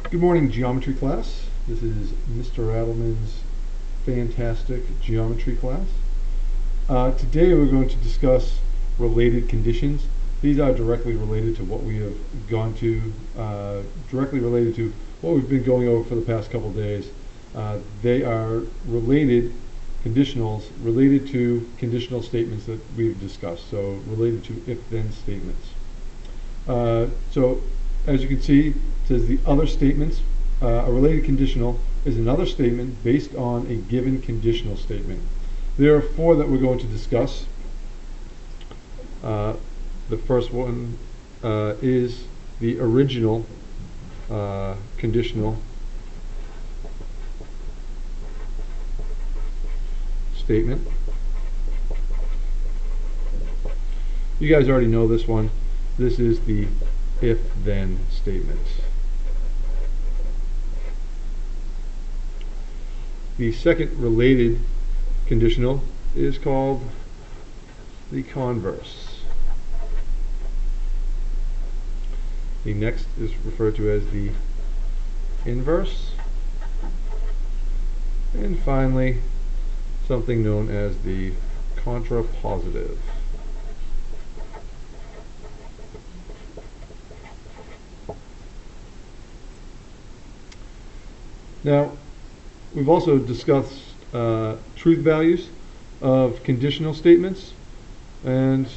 Good morning, geometry class. This is Mr. Adelman's fantastic geometry class. Today we're going to discuss related conditions. These are directly related to what we have gone to, directly related to what we've been going over for the past couple days. They are related conditionals related to conditional statements that we've discussed, so related to if-then statements. So as you can see, it says the other statements, a related conditional is another statement based on a given conditional statement. There are four that we're going to discuss. The first one is the original conditional statement. You guys already know this one. This is the if-then statement. The second related conditional is called the converse. The next is referred to as the inverse. And finally, something known as the contrapositive. Now, we've also discussed truth values of conditional statements, and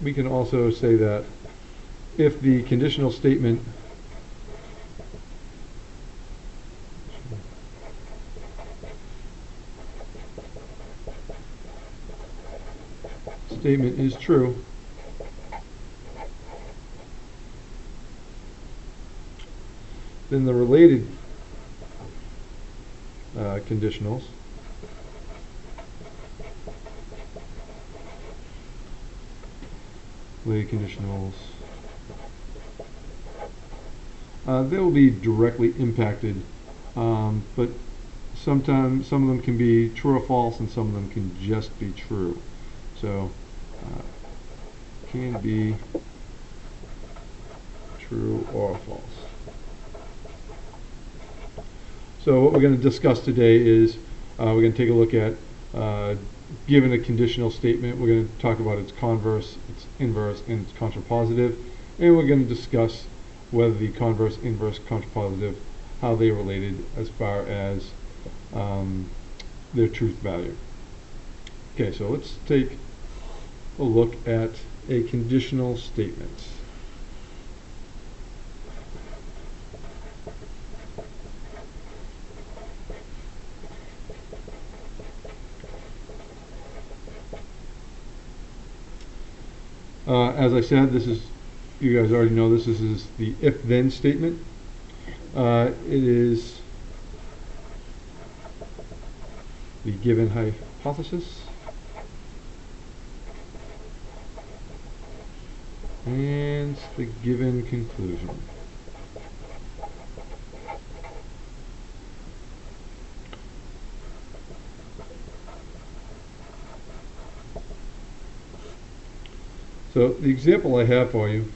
we can also say that if the conditional statement is true, then the related conditionals they will be directly impacted, but sometimes some of them can be true or false and some of them can just be true. So can be true or false. So what we're going to discuss today is we're going to take a look at given a conditional statement, we're going to talk about its converse, its inverse, and its contrapositive, and we're going to discuss whether the converse, inverse, contrapositive, how they are related as far as their truth value. Okay, so let's take a look at a conditional statement. As I said, this is, you guys already know this is the if-then statement. It is the given hypothesis and the given conclusion. So the example I have for you,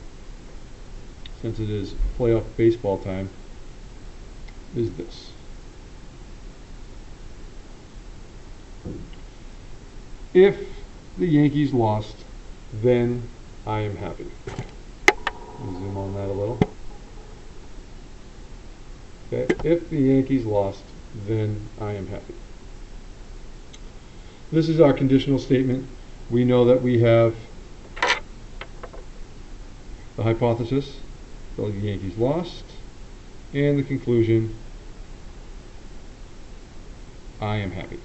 since it is playoff baseball time, is this. If the Yankees lost, then I am happy. Zoom on that a little. Okay. If the Yankees lost, then I am happy. This is our conditional statement. We know that we have the hypothesis, the Yankees lost, and the conclusion, I am happy.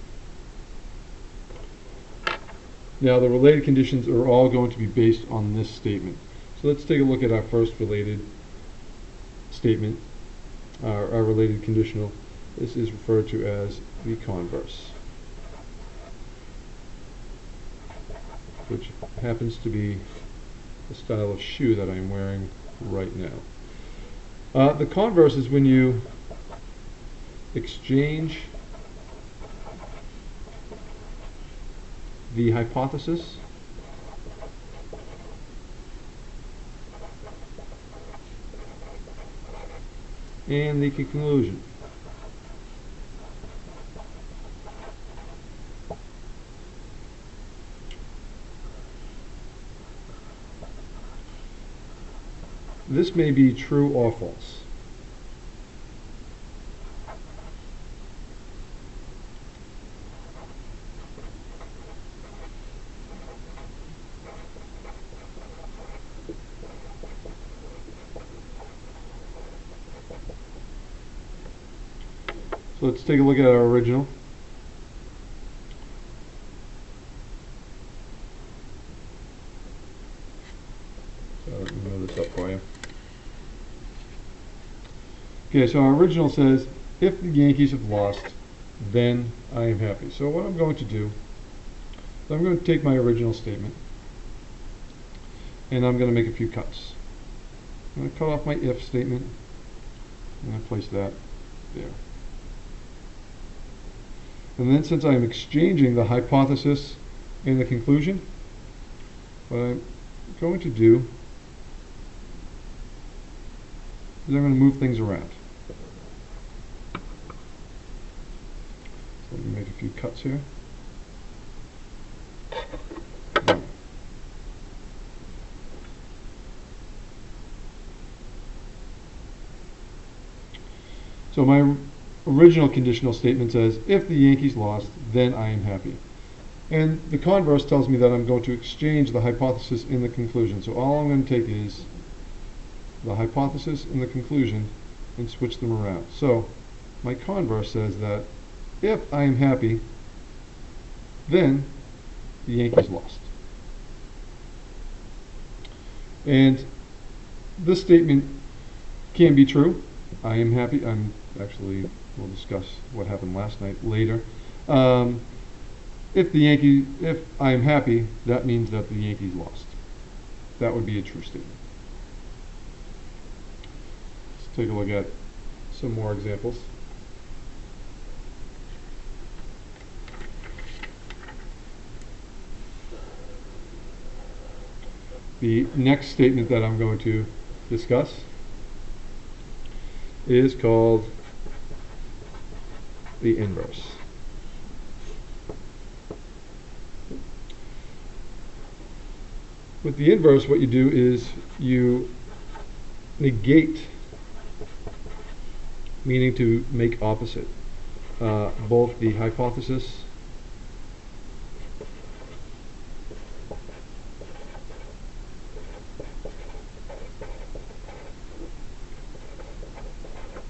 Now the related conditions are all going to be based on this statement. So let's take a look at our first related statement, our related conditional. This is referred to as the converse, which happens to be the style of shoe that I'm wearing right now. The converse is when you exchange the hypothesis and the conclusion. This may be true or false. So let's take a look at our original. So let me move this up for you. Okay, so our original says, if the Yankees have lost, then I am happy. So what I'm going to do, is I'm going to take my original statement, and I'm going to make a few cuts. I'm going to cut off my if statement. I'm going to place that there. And then since I'm exchanging the hypothesis and the conclusion, what I'm going to do is I'm going to move things around. So let me make a few cuts here. So my original conditional statement says, if the Yankees lost, then I am happy. And the converse tells me that I'm going to exchange the hypothesis in the conclusion. So all I'm going to take is the hypothesis and the conclusion and switch them around. So my converse says that if I am happy, then the Yankees lost. And this statement can be true. I am happy. We'll discuss what happened last night later. If I am happy, that means that the Yankees lost. That would be a true statement. Let's take a look at some more examples. The next statement that I'm going to discuss is called the inverse. With the inverse, what you do is you negate, meaning to make opposite, both the hypothesis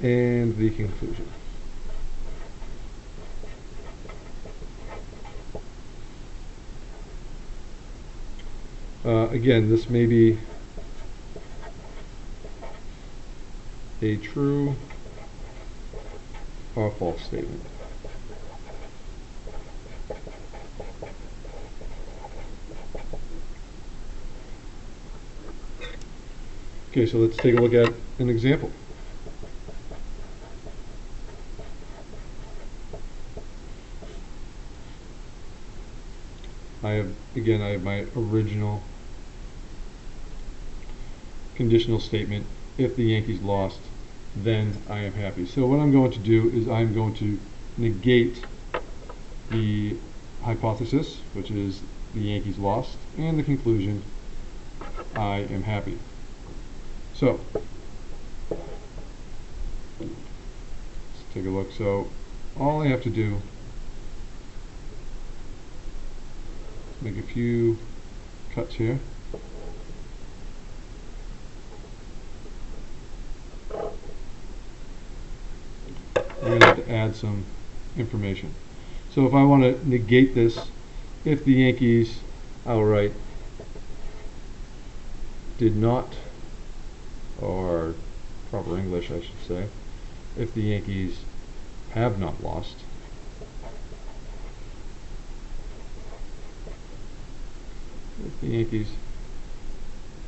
and the conclusion. Again, this may be a true or false statement. Okay, so let's take a look at an example. I have my original conditional statement. If the Yankees lost, then I am happy. So what I'm going to do is I'm going to negate the hypothesis, which is the Yankees lost, and the conclusion, I am happy. So let's take a look. So all I have to do is make a few cuts here. We're going to have to add some information. So if I want to negate this, if the Yankees outright did not, or proper English I should say, if the Yankees have not lost, if the Yankees,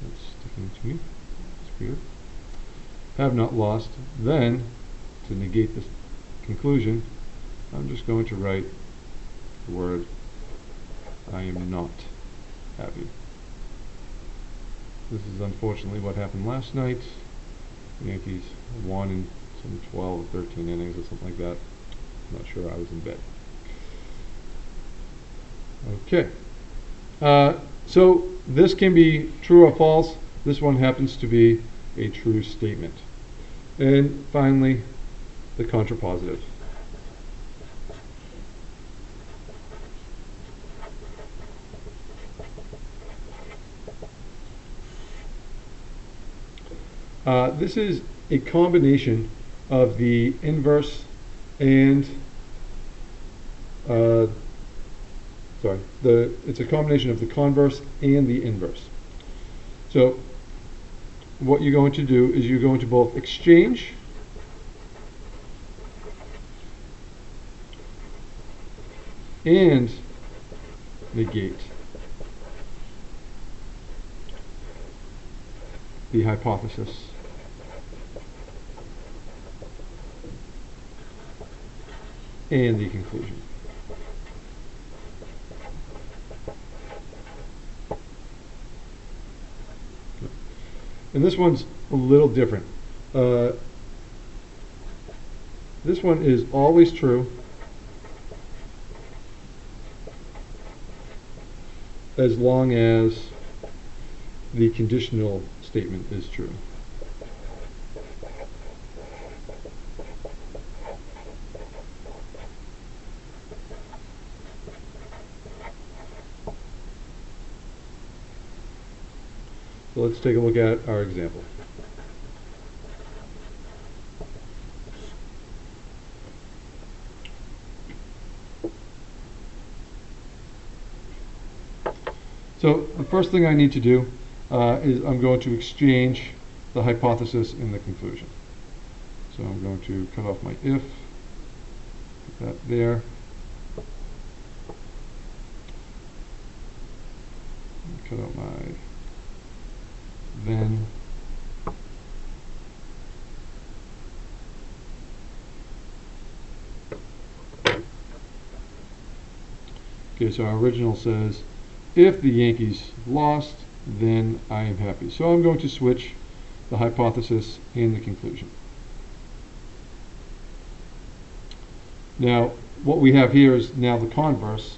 that's sticking to me, it's weird, have not lost, then to negate this conclusion, I'm just going to write the word I am not happy. This is unfortunately what happened last night. The Yankees won in some 12 or 13 innings or something like that. I'm not sure, I was in bed. Okay. So this can be true or false. This one happens to be a true statement. And finally, the contrapositive. This is a combination of the inverse and it's a combination of the converse and the inverse. So what you're going to do is you're going to both exchange and negate the hypothesis. And the conclusion. And this one's a little different. This one is always true as long as the conditional statement is true. So let's take a look at our example. So the first thing I need to do is I'm going to exchange the hypothesis and the conclusion. So I'm going to cut off my if, put that there. Cut out my then. Okay, so our original says, if the Yankees lost, then I am happy. So I'm going to switch the hypothesis and the conclusion. Now, what we have here is now the converse.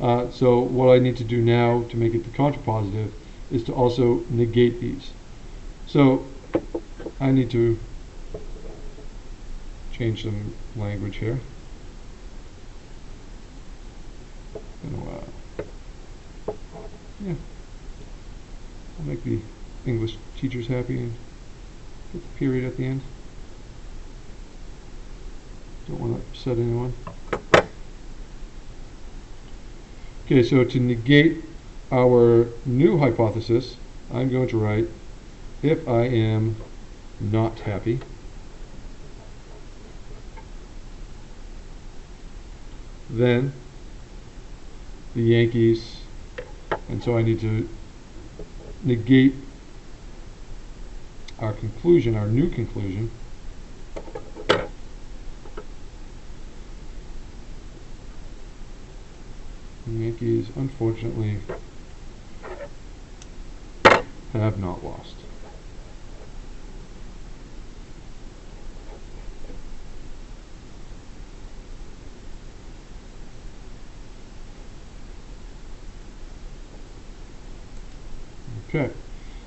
So what I need to do now to make it the contrapositive is to also negate these. So I need to change some language here. Yeah, I'll make the English teachers happy and put the period at the end. Don't want to upset anyone. Okay, so to negate our new hypothesis, I'm going to write, if I am not happy, then the Yankees, and so I need to negate our conclusion, our new conclusion. The Yankees, unfortunately, have not lost. Okay,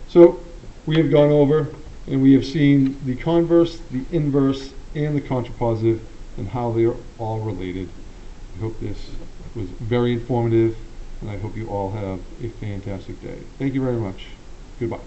so we have gone over and we have seen the converse, the inverse, and the contrapositive and how they are all related. I hope this was very informative, and I hope you all have a fantastic day. Thank you very much. Goodbye.